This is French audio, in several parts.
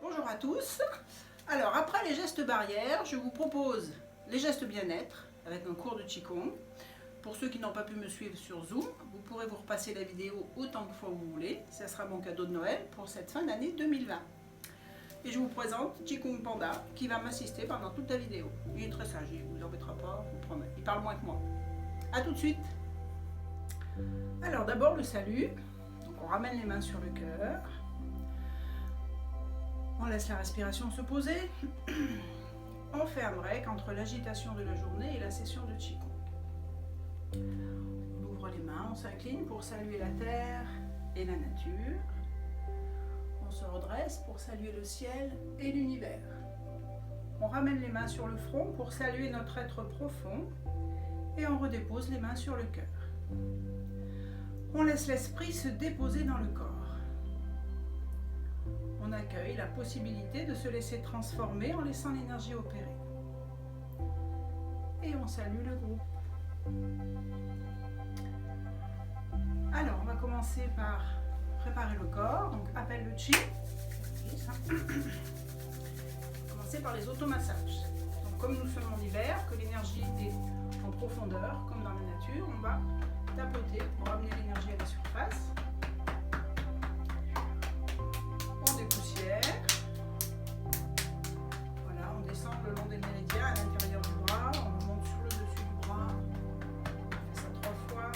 Bonjour à tous. Alors après les gestes barrières, je vous propose les gestes bien-être avec un cours de Qigong. Pour ceux qui n'ont pas pu me suivre sur Zoom, vous pourrez vous repasser la vidéo autant de fois vous voulez. Ça sera mon cadeau de Noël pour cette fin d'année 2020. Et je vous présente Qigong Panda qui va m'assister pendant toute la vidéo. Il est très sage, il ne vous embêtera pas, je vous promets. Il parle moins que moi. A tout de suite. Alors d'abord le salut. Donc on ramène les mains sur le cœur. On laisse la respiration se poser. On fait un break entre l'agitation de la journée et la session de Qigong. On ouvre les mains, on s'incline pour saluer la terre et la nature. On se redresse pour saluer le ciel et l'univers. On ramène les mains sur le front pour saluer notre être profond et on redépose les mains sur le cœur. On laisse l'esprit se déposer dans le corps. On accueille la possibilité de se laisser transformer en laissant l'énergie opérer. Et on salue le groupe. Alors, on va commencer par préparer le corps, donc appelle le Qi. On va commencer par les automassages. Donc, comme nous sommes en hiver, que l'énergie est en profondeur, comme dans la nature, on va tapoter pour ramener l'énergie à la surface. On dépoussière. Voilà, on descend le long des méridiens à l'intérieur du bras, on monte sur le dessus du bras. On fait ça 3 fois.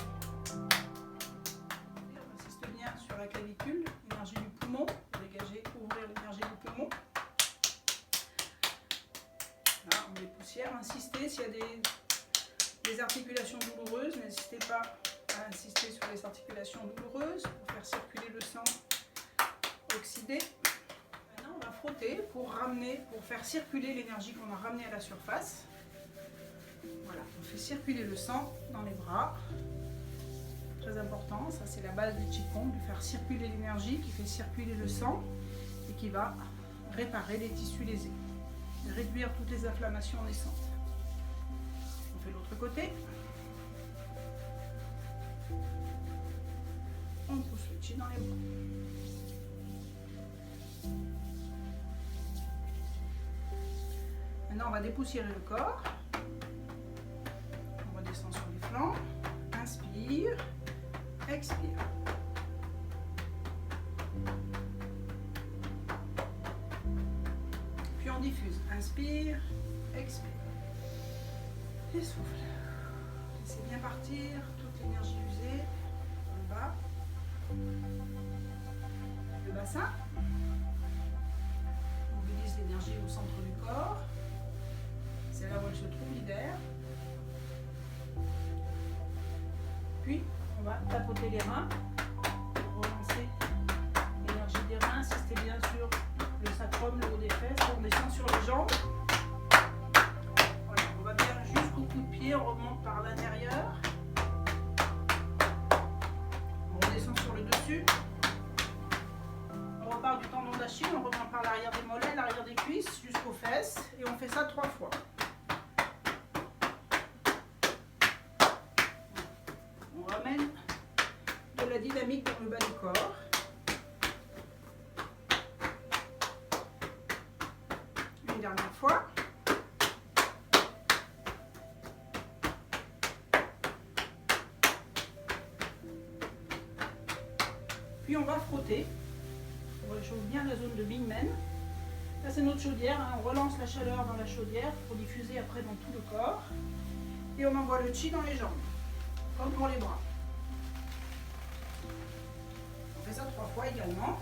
Et on insiste bien sur la clavicule, l'énergie du poumon, dégager, ouvrir l'énergie du poumon. Là, on dépoussière, insistez s'il y a des articulations douloureuses, n'hésitez pas à insister sur les articulations douloureuses pour faire circuler le sang oxydé. Maintenant, on va frotter pour faire circuler l'énergie qu'on a ramenée à la surface. Voilà, on fait circuler le sang dans les bras. Très important, ça c'est la base du Qigong, de faire circuler l'énergie qui fait circuler le sang et qui va réparer les tissus lésés, réduire toutes les inflammations naissantes. On fait l'autre côté. On pousse le Qi dans les bras. Maintenant, on va dépoussiérer le corps. On redescend sur les flancs. Inspire, expire. Puis on diffuse. Inspire, expire. Et souffle. Laissez bien partir toute l'énergie usée dans le bas. Le bassin. On mobilise l'énergie au centre du corps. C'est là où elle se trouve l'hiver. Puis on va tapoter les reins pour relancer l'énergie des reins. Insistez bien sur le sacrum, le haut des fesses. On descend sur les jambes. Voilà, on va bien jusqu'au coup de pied. On remonte par l'intérieur. On redescend sur le dessus. On repart du tendon d'Achille. On remonte par l'arrière des mollets, l'arrière des cuisses jusqu'aux fesses. Et on fait ça 3 fois. On ramène de la dynamique dans le bas du corps. Une dernière fois. Puis on va frotter. On réchauffe bien la zone de Bingmen. Là c'est notre chaudière, hein. On relance la chaleur dans la chaudière pour diffuser après dans tout le corps. Et on envoie le Qi dans les jambes. Comme pour les bras. On fait ça 3 fois également.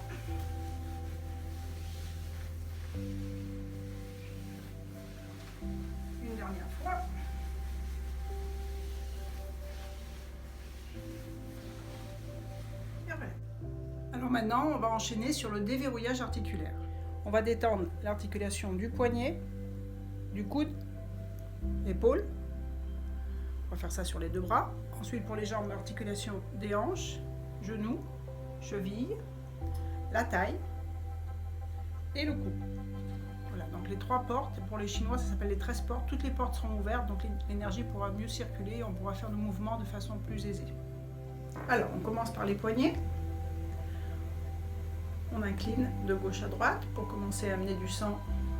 Une dernière fois. Et voilà. Alors maintenant, on va enchaîner sur le déverrouillage articulaire. On va détendre l'articulation du poignet, du coude, l'épaule. On va faire ça sur les 2 bras. Ensuite, pour les jambes, l'articulation des hanches, genoux, chevilles, la taille et le cou. Voilà, donc les 3 portes. Pour les Chinois, ça s'appelle les 13 portes. Toutes les portes seront ouvertes, donc l'énergie pourra mieux circuler et on pourra faire le mouvement de façon plus aisée. Alors, on commence par les poignets. on incline de gauche à droite pour commencer à amener du sang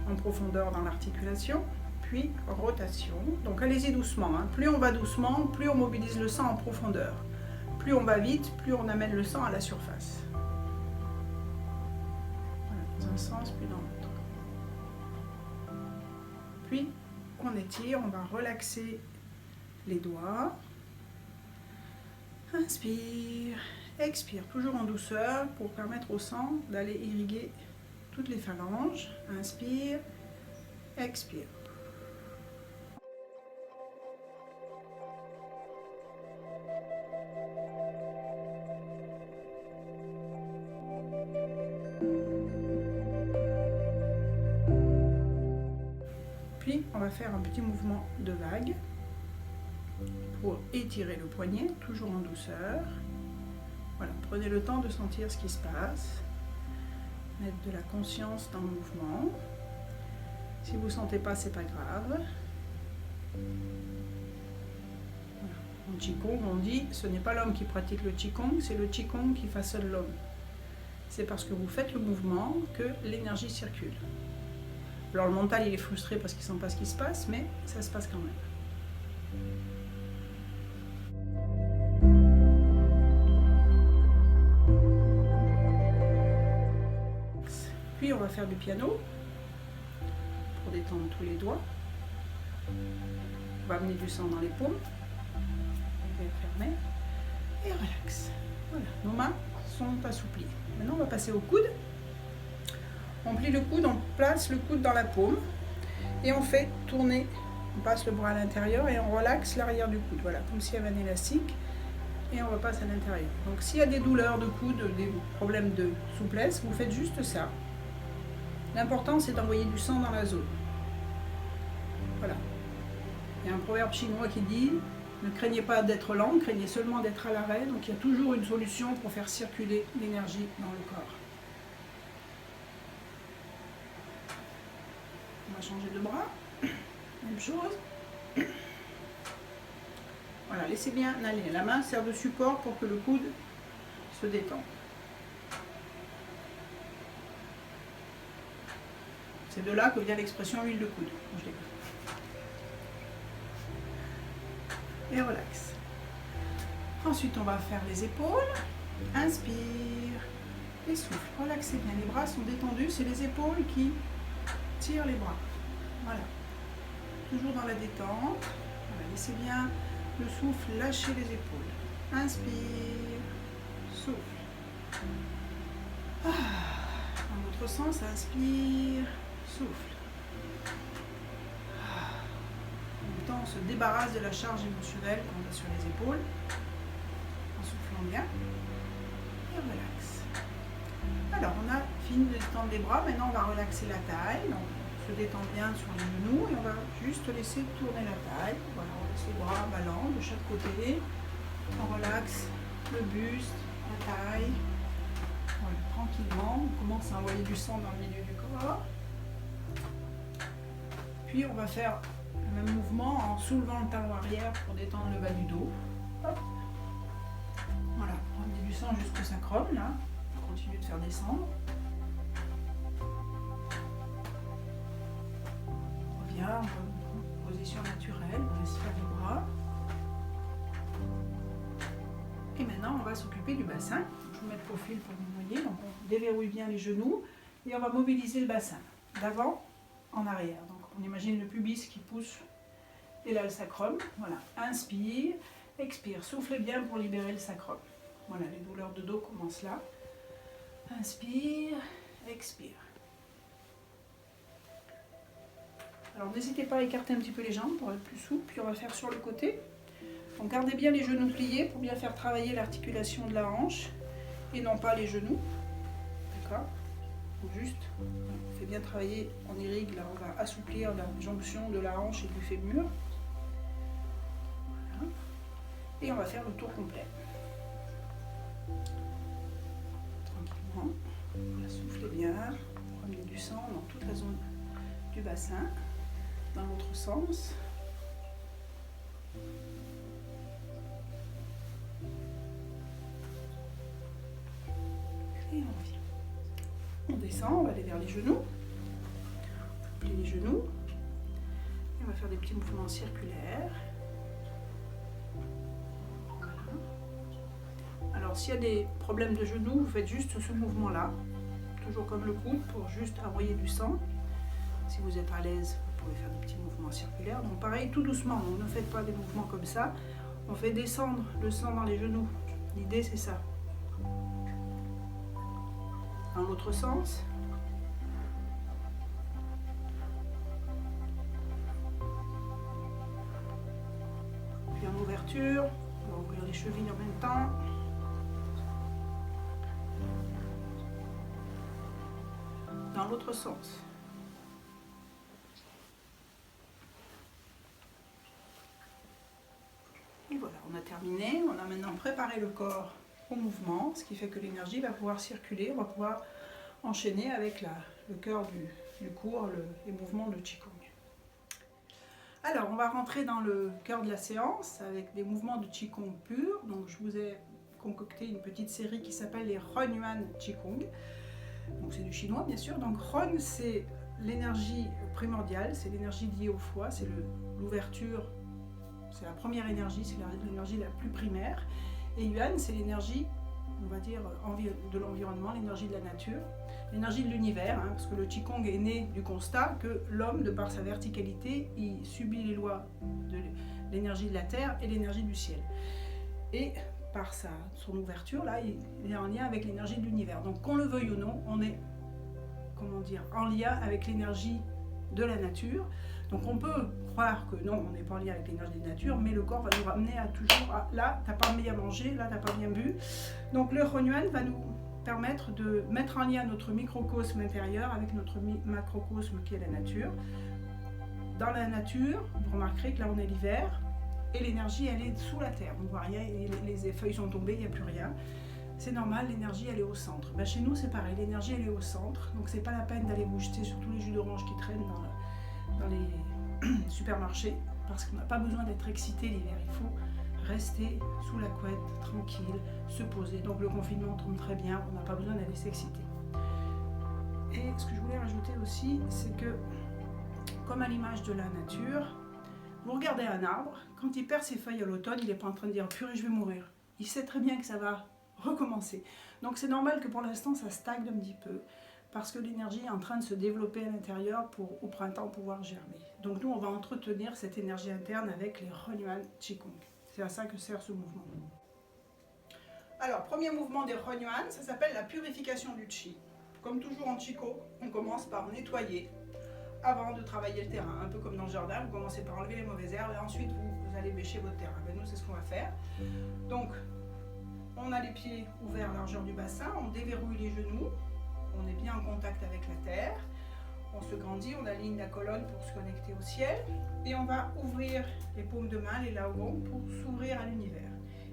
en profondeur dans l'articulation, puis rotation. Donc allez-y doucement, hein. Plus on va doucement, plus on mobilise le sang en profondeur. Plus on va vite, plus on amène le sang à la surface. Voilà, dans un sens, puis dans l'autre. Puis on étire, on va relaxer les doigts. Inspire, expire, toujours en douceur pour permettre au sang d'aller irriguer toutes les phalanges. Inspire, expire. Puis on va faire un petit mouvement de vague pour étirer le poignet, toujours en douceur. Voilà, prenez le temps de sentir ce qui se passe. Mettre de la conscience dans le mouvement. Si vous ne sentez pas, c'est pas grave. Voilà. En Qigong, on dit ce n'est pas l'homme qui pratique le Qigong, c'est le Qigong qui façonne l'homme. C'est parce que vous faites le mouvement que l'énergie circule. Alors le mental, il est frustré parce qu'il ne sent pas ce qui se passe, mais ça se passe quand même. Puis on va faire du piano pour détendre tous les doigts. On va amener du sang dans les paumes. On va fermer et relax. Voilà, nos mains sont assouplies. Maintenant on va passer au coude. On plie le coude, on place le coude dans la paume et on fait tourner. On passe le bras à l'intérieur et on relaxe l'arrière du coude. Voilà, comme s'il y avait un élastique et on repasse à l'intérieur. Donc s'il y a des douleurs de coude, des problèmes de souplesse, vous faites juste ça. L'important, c'est d'envoyer du sang dans la zone. Voilà. Il y a un proverbe chinois qui dit « Ne craignez pas d'être lent, craignez seulement d'être à l'arrêt ». Donc, il y a toujours une solution pour faire circuler l'énergie dans le corps. On va changer de bras. Même chose. Voilà, laissez bien aller. La main sert de support pour que le coude se détende. C'est de là que vient l'expression huile de coude. Et relax. Ensuite, on va faire les épaules. Inspire et souffle. Relaxez bien. Les bras sont détendus. C'est les épaules qui tirent les bras. Voilà. Toujours dans la détente. Voilà. Laissez bien le souffle lâcher les épaules. Inspire. Souffle. Dans l'autre sens, inspire. Souffle. En même temps, on se débarrasse de la charge émotionnelle qu'on a sur les épaules en soufflant bien et relax. Alors, on a fini de détendre les bras. Maintenant, on va relaxer la taille. Donc, on se détend bien sur les genoux et on va juste laisser tourner la taille. Voilà, on laisse les bras ballants de chaque côté. On relaxe le buste, la taille. Voilà, tranquillement. On commence à envoyer du sang dans le milieu du corps. Puis on va faire le même mouvement en soulevant le talon arrière pour détendre le bas du dos. Hop. Voilà, on ramener du sang jusqu'au sacrum là. On continue de faire descendre. On revient en position naturelle, on laisse faire les bras. Et maintenant on va s'occuper du bassin. Je vous mets le profil pour que vous voyez. Donc on déverrouille bien les genoux et on va mobiliser le bassin d'avant en arrière. Donc on imagine le pubis qui pousse et là le sacrum. Voilà, inspire, expire, soufflez bien pour libérer le sacrum. Voilà, les douleurs de dos commencent là. Inspire, expire. Alors n'hésitez pas à écarter un petit peu les jambes pour être plus souple, puis on va faire sur le côté. Donc gardez bien les genoux pliés pour bien faire travailler l'articulation de la hanche et non pas les genoux. D'accord ? Juste, on fait bien travailler, on irrigue, là on va assouplir la jonction de la hanche et du fémur. Voilà. Et on va faire le tour complet. Tranquillement, voilà, soufflez bien, prenez du sang dans toute la zone du bassin, dans l'autre sens. Et on revient. On descend, on va aller vers les genoux. Plie les genoux. Et on va faire des petits mouvements circulaires. Voilà. Alors s'il y a des problèmes de genoux, vous faites juste ce mouvement-là. Toujours comme le coude pour juste envoyer du sang. Si vous êtes à l'aise, vous pouvez faire des petits mouvements circulaires. Donc pareil, tout doucement, ne faites pas des mouvements comme ça. On fait descendre le sang dans les genoux. L'idée c'est ça. Dans l'autre sens. Puis en ouverture, on va ouvrir les chevilles en même temps. Dans l'autre sens. Et voilà, on a terminé. On a maintenant préparé le corps au mouvement, ce qui fait que l'énergie va pouvoir circuler, on va pouvoir enchaîner avec le cœur du cours, les mouvements de Qigong. Alors, on va rentrer dans le cœur de la séance avec des mouvements de Qigong pur. Donc, je vous ai concocté une petite série qui s'appelle les Ren Yuan Qigong. Donc, c'est du chinois, bien sûr. Donc, Ren, c'est l'énergie primordiale, c'est l'énergie liée au foie, c'est l'ouverture, c'est la première énergie, c'est l'énergie la plus primaire. Et Yuan, c'est l'énergie, on va dire, de l'environnement, l'énergie de la nature, l'énergie de l'univers, hein, parce que le Qigong est né du constat que l'homme, de par sa verticalité, il subit les lois de l'énergie de la terre et l'énergie du ciel. Et par son ouverture, là, il est en lien avec l'énergie de l'univers. Donc qu'on le veuille ou non, on est, comment dire, en lien avec l'énergie de la nature. Donc on peut croire que non, on n'est pas en lien avec l'énergie de la nature, mais le corps va nous ramener à toujours à là, t'as pas bien mangé, là, t'as pas bien bu. Donc le Ren Yuan va nous permettre de mettre en lien notre microcosme intérieur avec notre macrocosme qui est la nature. Dans la nature, vous remarquerez que là on est l'hiver et l'énergie elle est sous la terre, on ne voit rien, et les feuilles sont tombées, il n'y a plus rien. C'est normal, l'énergie elle est au centre. Ben, chez nous c'est pareil, l'énergie elle est au centre, donc c'est pas la peine d'aller vous jeter sur tous les jus d'orange qui traînent dans les supermarchés, parce qu'on n'a pas besoin d'être excité l'hiver, il faut rester sous la couette, tranquille, se poser. Donc le confinement tombe très bien, on n'a pas besoin d'aller s'exciter. Et ce que je voulais rajouter aussi, c'est que, comme à l'image de la nature, vous regardez un arbre, quand il perd ses feuilles à l'automne, il n'est pas en train de dire « purée, je vais mourir ». Il sait très bien que ça va recommencer. Donc c'est normal que pour l'instant ça stagne un petit peu, parce que l'énergie est en train de se développer à l'intérieur pour au printemps pouvoir germer. Donc nous on va entretenir cette énergie interne avec les Ren Yuan Qigong. C'est à ça que sert ce mouvement. Alors, premier mouvement des Ren Yuan, ça s'appelle la purification du Qi. Comme toujours en Qigong, on commence par nettoyer avant de travailler le terrain. Un peu comme dans le jardin, vous commencez par enlever les mauvaises herbes et ensuite vous allez bêcher votre terrain. Ben, nous, c'est ce qu'on va faire. Donc, on a les pieds ouverts largeur du bassin, on déverrouille les genoux, on est bien en contact avec la terre. On se grandit, on aligne la colonne pour se connecter au ciel et on va ouvrir les paumes de main, les laogong, pour s'ouvrir à l'univers.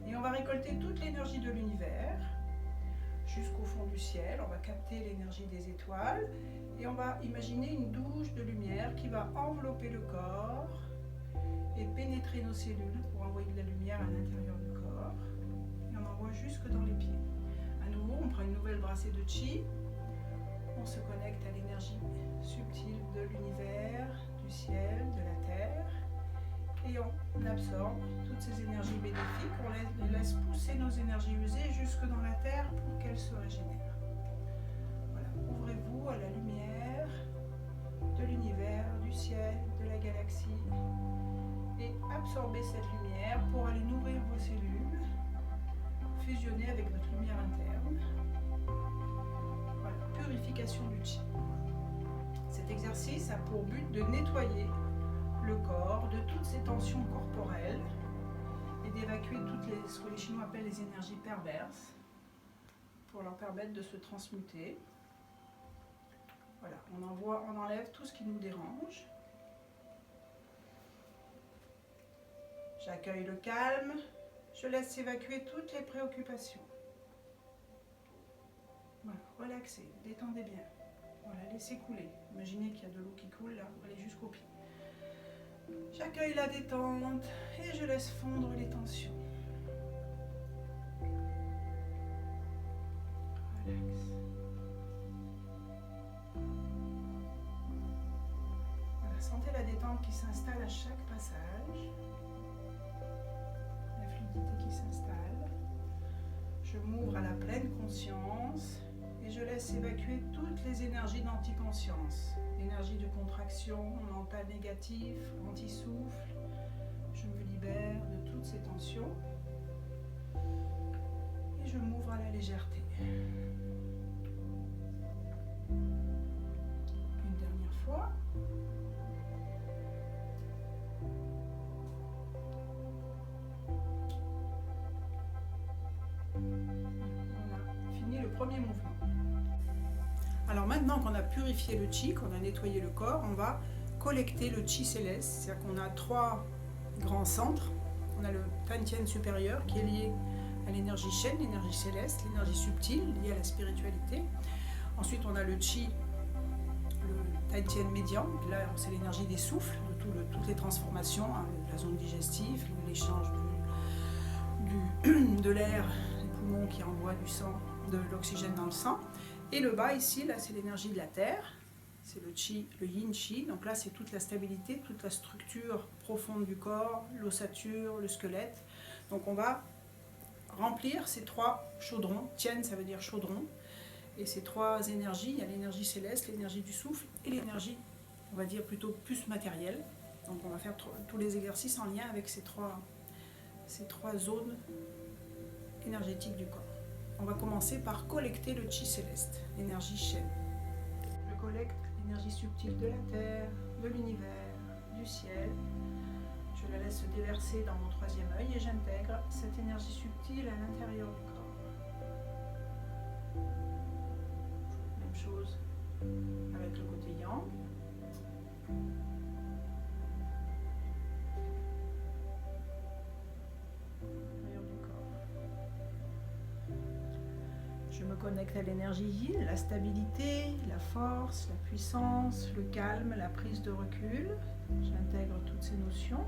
Et on va récolter toute l'énergie de l'univers jusqu'au fond du ciel. On va capter l'énergie des étoiles et on va imaginer une douche de lumière qui va envelopper le corps et pénétrer nos cellules pour envoyer de la lumière à l'intérieur du corps. Et on envoie jusque dans les pieds. À nouveau, on prend une nouvelle brassée de Qi. On se connecte à l'énergie subtile de l'univers, du ciel, de la terre, et on absorbe toutes ces énergies bénéfiques, on laisse pousser nos énergies usées jusque dans la terre pour qu'elles se régénèrent. Voilà. Ouvrez-vous à la lumière de l'univers, du ciel, de la galaxie, et absorbez cette lumière pour aller nourrir vos cellules, fusionner avec votre lumière interne. Voilà, purification du Qi. Cet exercice a pour but de nettoyer le corps de toutes ces tensions corporelles et d'évacuer ce que les Chinois appellent les énergies perverses pour leur permettre de se transmuter. Voilà, on enlève tout ce qui nous dérange. J'accueille le calme, je laisse s'évacuer toutes les préoccupations. Voilà, relaxez, détendez bien. Voilà, laissez couler. Imaginez qu'il y a de l'eau qui coule là, allez jusqu'au pied. J'accueille la détente et je laisse fondre les tensions. Relax. sentez la détente qui s'installe à chaque passage, la fluidité qui s'installe. Je m'ouvre à la pleine conscience et je laisse évacuer toutes les énergies d'anticonscience, énergie de contraction, mental négatif, anti-souffle. Je me libère de toutes ces tensions et je m'ouvre à la légèreté. Une dernière fois. Premier mouvement. Alors maintenant qu'on a purifié le chi, qu'on a nettoyé le corps, on va collecter le chi céleste. C'est-à-dire qu'on a 3 grands centres. On a le Tantien supérieur qui est lié à l'énergie Shen, l'énergie céleste, l'énergie subtile liée à la spiritualité. Ensuite on a le chi, le Tantien médian, là c'est l'énergie des souffles, de toutes les transformations, hein, la zone digestive, l'échange de l'air, les poumons qui envoient du sang, de l'oxygène dans le sang. Et le bas ici, là c'est l'énergie de la terre, c'est le chi, le yin chi. Donc là c'est toute la stabilité, toute la structure profonde du corps, l'ossature, le squelette. Donc on va remplir ces 3 chaudrons. Tien ça veut dire chaudron. Et ces 3 énergies, il y a l'énergie céleste, l'énergie du souffle et l'énergie, on va dire plutôt plus matérielle. Donc on va faire tous les exercices en lien avec ces trois zones énergétiques du corps. On va commencer par collecter le chi céleste, l'énergie Shen. Je collecte l'énergie subtile de la terre, de l'univers, du ciel. Je la laisse se déverser dans mon 3e œil et j'intègre cette énergie subtile à l'intérieur du corps. Même chose avec le côté yang. Je me connecte à l'énergie yin, la stabilité, la force, la puissance, le calme, la prise de recul. J'intègre toutes ces notions.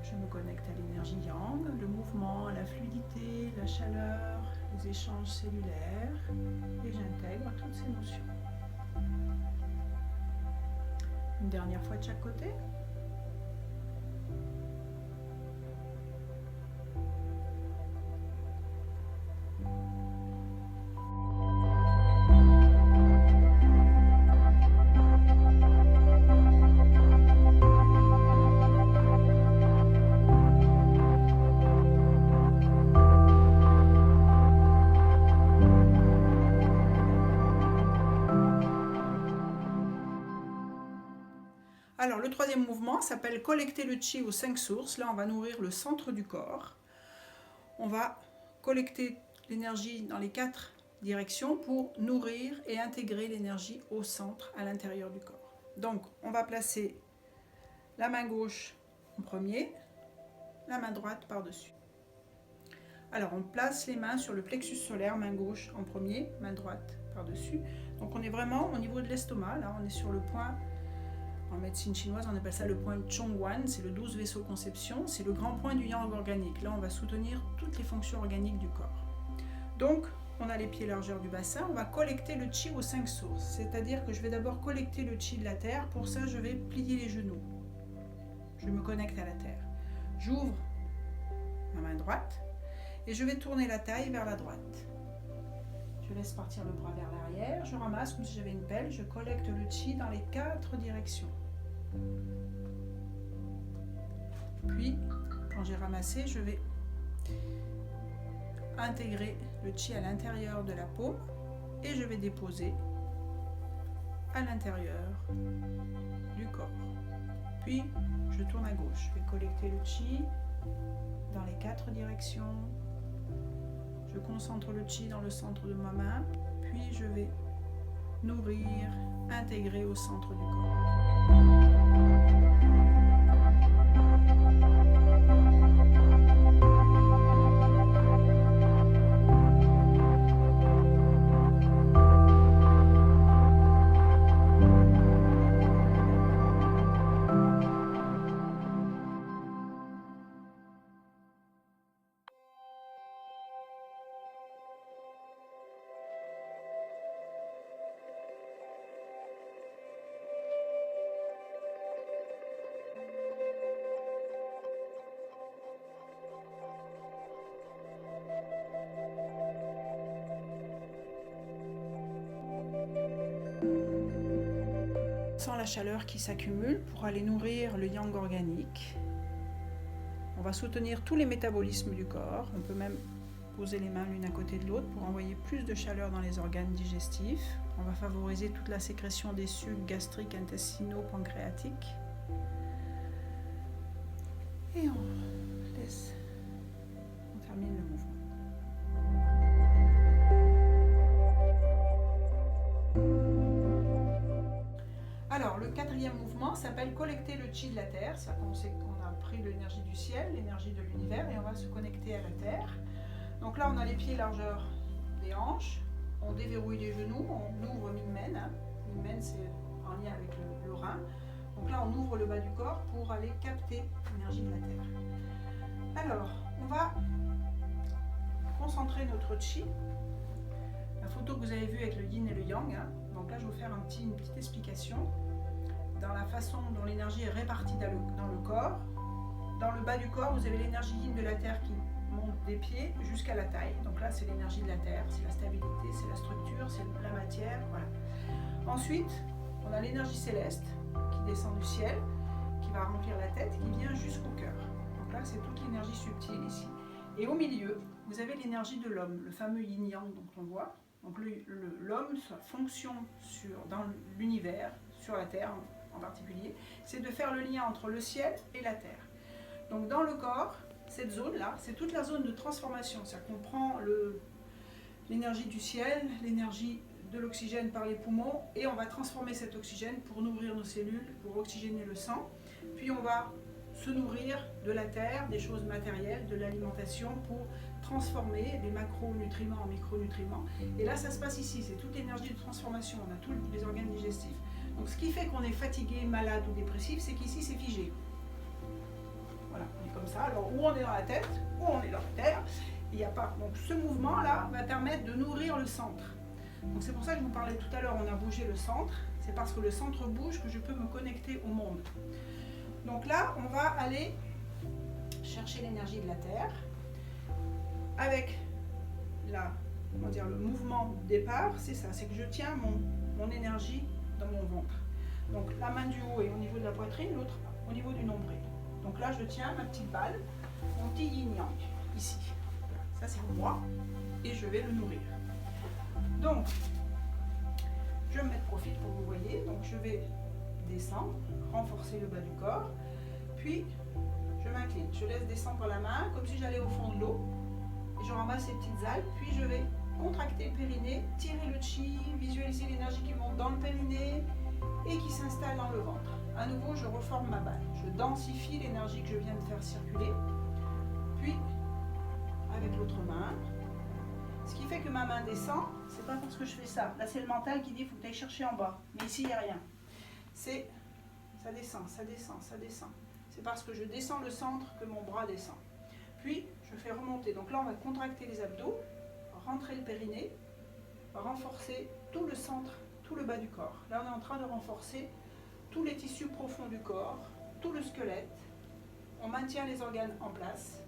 Je me connecte à l'énergie yang, le mouvement, la fluidité, la chaleur, les échanges cellulaires. Et j'intègre toutes ces notions. Une dernière fois de chaque côté. Alors le 3e mouvement s'appelle collecter le chi aux 5 sources. Là on va nourrir le centre du corps. On va collecter l'énergie dans les 4 directions pour nourrir et intégrer l'énergie au centre, à l'intérieur du corps. Donc on va placer la main gauche en premier, la main droite par-dessus. Alors on place les mains sur le plexus solaire, main gauche en premier, main droite par-dessus. Donc on est vraiment au niveau de l'estomac, là on est sur le point. En médecine chinoise, on appelle ça le point Chongwan, c'est le 12 vaisseau conception, c'est le grand point du yang organique. Là, on va soutenir toutes les fonctions organiques du corps. Donc, on a les pieds largeur du bassin, on va collecter le chi aux 5 sources. C'est-à-dire que je vais d'abord collecter le chi de la terre. Pour ça, je vais plier les genoux. Je me connecte à la terre. J'ouvre ma main droite et je vais tourner la taille vers la droite. Je laisse partir le bras vers l'arrière, je ramasse comme si j'avais une pelle, je collecte le chi dans les 4 directions. Puis, quand j'ai ramassé, je vais intégrer le chi à l'intérieur de la paume et je vais déposer à l'intérieur du corps. Puis, je tourne à gauche, je vais collecter le chi dans les 4 directions. Je concentre le chi dans le centre de ma main, puis je vais nourrir, intégrer au centre du corps. sent la chaleur qui s'accumule pour aller nourrir le yang organique. On va soutenir tous les métabolismes du corps. On peut même poser les mains l'une à côté de l'autre pour envoyer plus de chaleur dans les organes digestifs. On va favoriser toute la sécrétion des sucs gastriques, intestinaux, pancréatiques. Et on termine le mouvement. Alors, le quatrième mouvement s'appelle collecter le chi de la terre. Ça, on sait qu'on a pris l'énergie du ciel, l'énergie de l'univers, et on va se connecter à la terre. Donc là, on a les pieds largeur des hanches, on déverrouille les genoux, on ouvre Minmen. Minmen, c'est en lien avec le rein. Donc là, on ouvre le bas du corps pour aller capter l'énergie de la terre. Alors, on va concentrer notre chi. La photo que vous avez vue avec le yin et le yang. Donc là, je vais vous faire une petite explication dans la façon dont l'énergie est répartie dans le corps. Dans le bas du corps, vous avez l'énergie yin de la terre qui monte des pieds jusqu'à la taille. Donc là, c'est l'énergie de la terre, c'est la stabilité, c'est la structure, c'est la matière. Voilà. Ensuite, on a l'énergie céleste qui descend du ciel, qui va remplir la tête, qui vient jusqu'au cœur. Donc là, c'est toute l'énergie subtile ici. Et au milieu, vous avez l'énergie de l'homme, le fameux yin-yang dont on voit. Donc l'homme, sa fonction dans l'univers, sur la terre en particulier, c'est de faire le lien entre le ciel et la terre. Donc dans le corps, cette zone-là, c'est toute la zone de transformation. C'est-à-dire qu'on prend l'énergie du ciel, l'énergie de l'oxygène par les poumons, et on va transformer cet oxygène pour nourrir nos cellules, pour oxygéner le sang. Puis on va se nourrir de la terre, des choses matérielles, de l'alimentation pour transformer les macronutriments en micronutriments. Et là, ça se passe ici, c'est toute l'énergie de transformation, on a tous les organes digestifs. Donc ce qui fait qu'on est fatigué, malade ou dépressif, c'est qu'ici, c'est figé. Voilà, on est comme ça. Alors, où on est dans la tête, ou on est dans la terre, il n'y a pas. Donc ce mouvement-là va permettre de nourrir le centre. Donc c'est pour ça que je vous parlais tout à l'heure, on a bougé le centre. C'est parce que le centre bouge que je peux me connecter au monde. Donc là, on va aller chercher l'énergie de la terre avec le mouvement de départ. C'est ça, c'est que je tiens mon énergie dans mon ventre. Donc la main du haut est au niveau de la poitrine, l'autre au niveau du nombril. Donc là, je tiens ma petite balle, mon petit yin-yang, ici. Ça, c'est moi et je vais le nourrir. Donc, je vais me mettre profil pour que vous voyez. Donc, je vais descendre, renforcer le bas du corps, puis je m'incline. Je laisse descendre la main comme si j'allais au fond de l'eau. Et je ramasse ces petites algues, puis je vais contracter le périnée, tirer le chi, visualiser l'énergie qui monte dans le périnée et qui s'installe dans le ventre. À nouveau, je reforme ma balle. Je densifie l'énergie que je viens de faire circuler. Puis, avec l'autre main, ce qui fait que ma main descend, c'est pas parce que je fais ça. Là, c'est le mental qui dit il faut que tu ailles chercher en bas. Mais ici, il n'y a rien. C'est ça descend, ça descend, ça descend. C'est parce que je descends le centre que mon bras descend. Puis, je fais remonter. Donc là, on va contracter les abdos, rentrer le périnée, renforcer tout le centre, tout le bas du corps. Là, on est en train de renforcer tous les tissus profonds du corps, tout le squelette. On maintient les organes en place.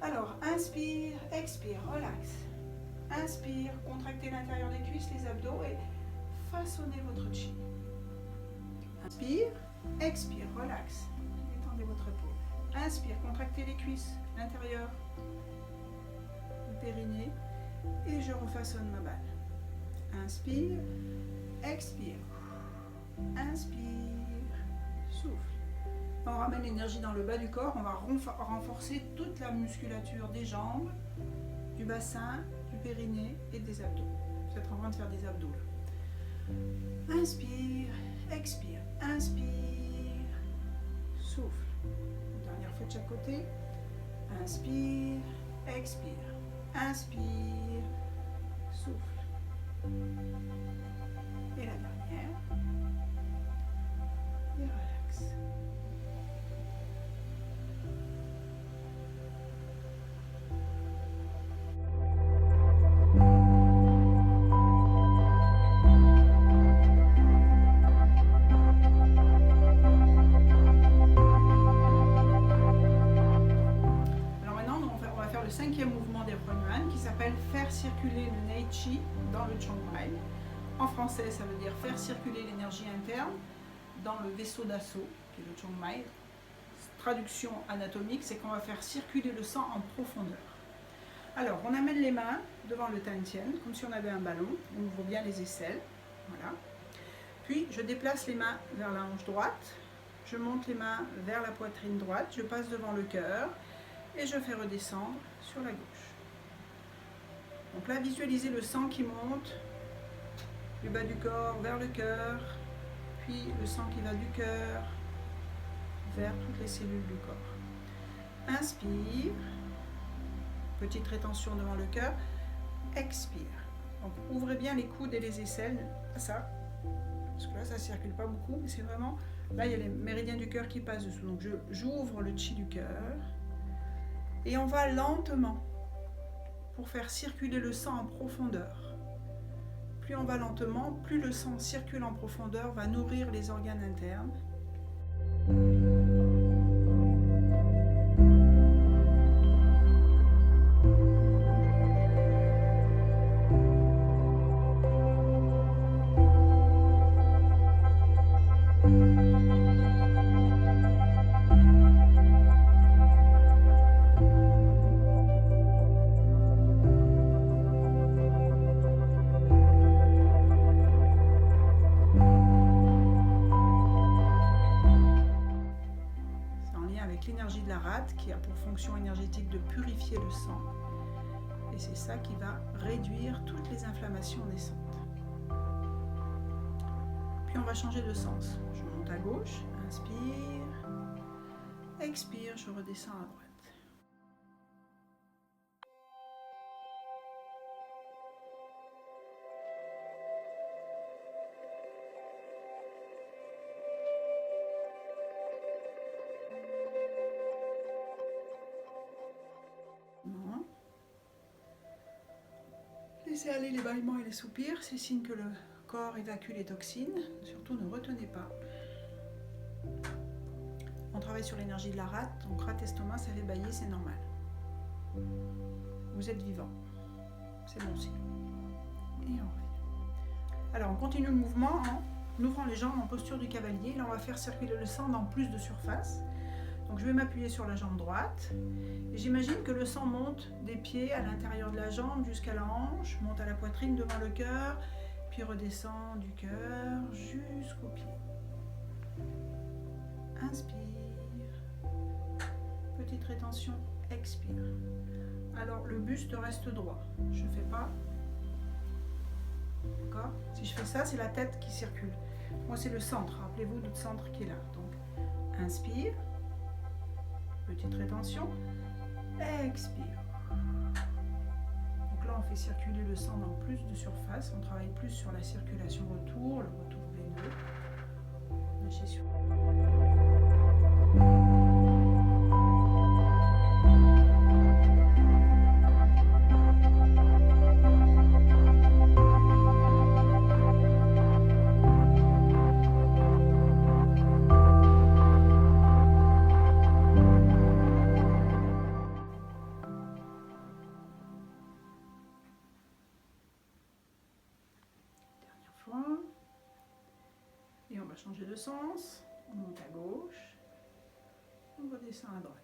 Alors, inspire, expire, relax. Inspire, contractez l'intérieur des cuisses, les abdos et façonnez votre chi. Inspire, expire, relax. Étendez votre épaule. Inspire, contractez les cuisses, l'intérieur, le périnée et je refaçonne ma balle. Inspire, expire. Inspire, souffle. On ramène l'énergie dans le bas du corps, on va renforcer toute la musculature des jambes, du bassin, du périnée et des abdos. Vous êtes en train de faire des abdos là. Inspire, expire, inspire, souffle. Une dernière fois de chaque côté. Inspire, expire, inspire, souffle. Et la dernière. Et relax. Cinquième mouvement des Yuan qui s'appelle faire circuler le Nei Chi dans le Chong Mai. En français, ça veut dire faire circuler l'énergie interne dans le vaisseau d'assaut, qui est le Chongmai. Traduction anatomique, c'est qu'on va faire circuler le sang en profondeur. Alors, on amène les mains devant le Tantien, comme si on avait un ballon. On ouvre bien les aisselles. Voilà. Puis, je déplace les mains vers la hanche droite. Je monte les mains vers la poitrine droite. Je passe devant le cœur. Et je fais redescendre sur la gauche. Donc là, visualisez le sang qui monte du bas du corps vers le cœur. Puis, le sang qui va du cœur vers toutes les cellules du corps. Inspire. Petite rétention devant le cœur. Expire. Donc ouvrez bien les coudes et les aisselles. Ça. Parce que là, ça ne circule pas beaucoup. Mais c'est vraiment... Là, il y a les méridiens du cœur qui passent dessous. Donc j'ouvre le chi du cœur. Et on va lentement pour faire circuler le sang en profondeur. Plus on va lentement, plus le sang circule en profondeur, va nourrir les organes internes. L'énergie de la rate qui a pour fonction énergétique de purifier le sang et c'est ça qui va réduire toutes les inflammations naissantes. Puis on va changer de sens. Je monte à gauche, inspire, expire, je redescends à droite. Laissez aller les bâillements et les soupirs, c'est signe que le corps évacue les toxines. Surtout ne retenez pas. On travaille sur l'énergie de la rate, donc rate estomac, ça fait bâiller, c'est normal. Vous êtes vivant, c'est bon signe. Et on revient. Alors on continue le mouvement en ouvrant les jambes en posture du cavalier. Là on va faire circuler le sang dans plus de surface. Donc je vais m'appuyer sur la jambe droite et j'imagine que le sang monte des pieds à l'intérieur de la jambe jusqu'à la hanche, monte à la poitrine devant le cœur, puis redescend du cœur jusqu'aux pieds. Inspire. Petite rétention, expire. Alors le buste reste droit. Je ne fais pas. D'accord ? Si je fais ça, c'est la tête qui circule. Moi c'est le centre. Rappelez-vous du centre qui est là. Donc inspire. Petite rétention, expire. Donc là, on fait circuler le sang dans plus de surface. On travaille plus sur la circulation retour, le retour veineux. Lâchez sur. Et on va changer de sens, on monte à gauche, on redescend à droite.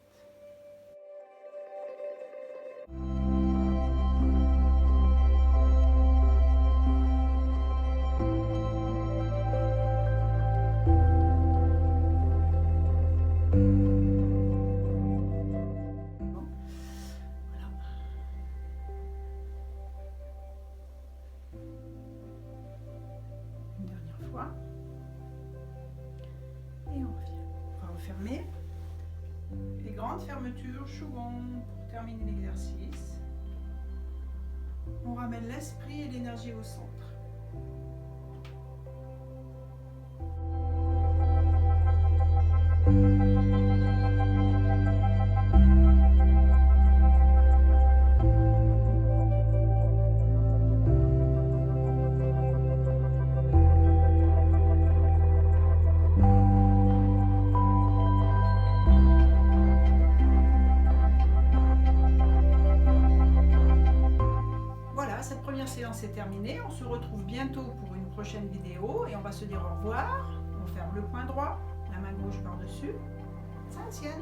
Et on revient. On va refermer. Les grandes fermetures, Shugon, pour terminer l'exercice. On ramène l'esprit et l'énergie au centre. Séance est terminée. On se retrouve bientôt pour une prochaine vidéo et on va se dire au revoir. On ferme le point droit, la main gauche par-dessus. Saint-Étienne.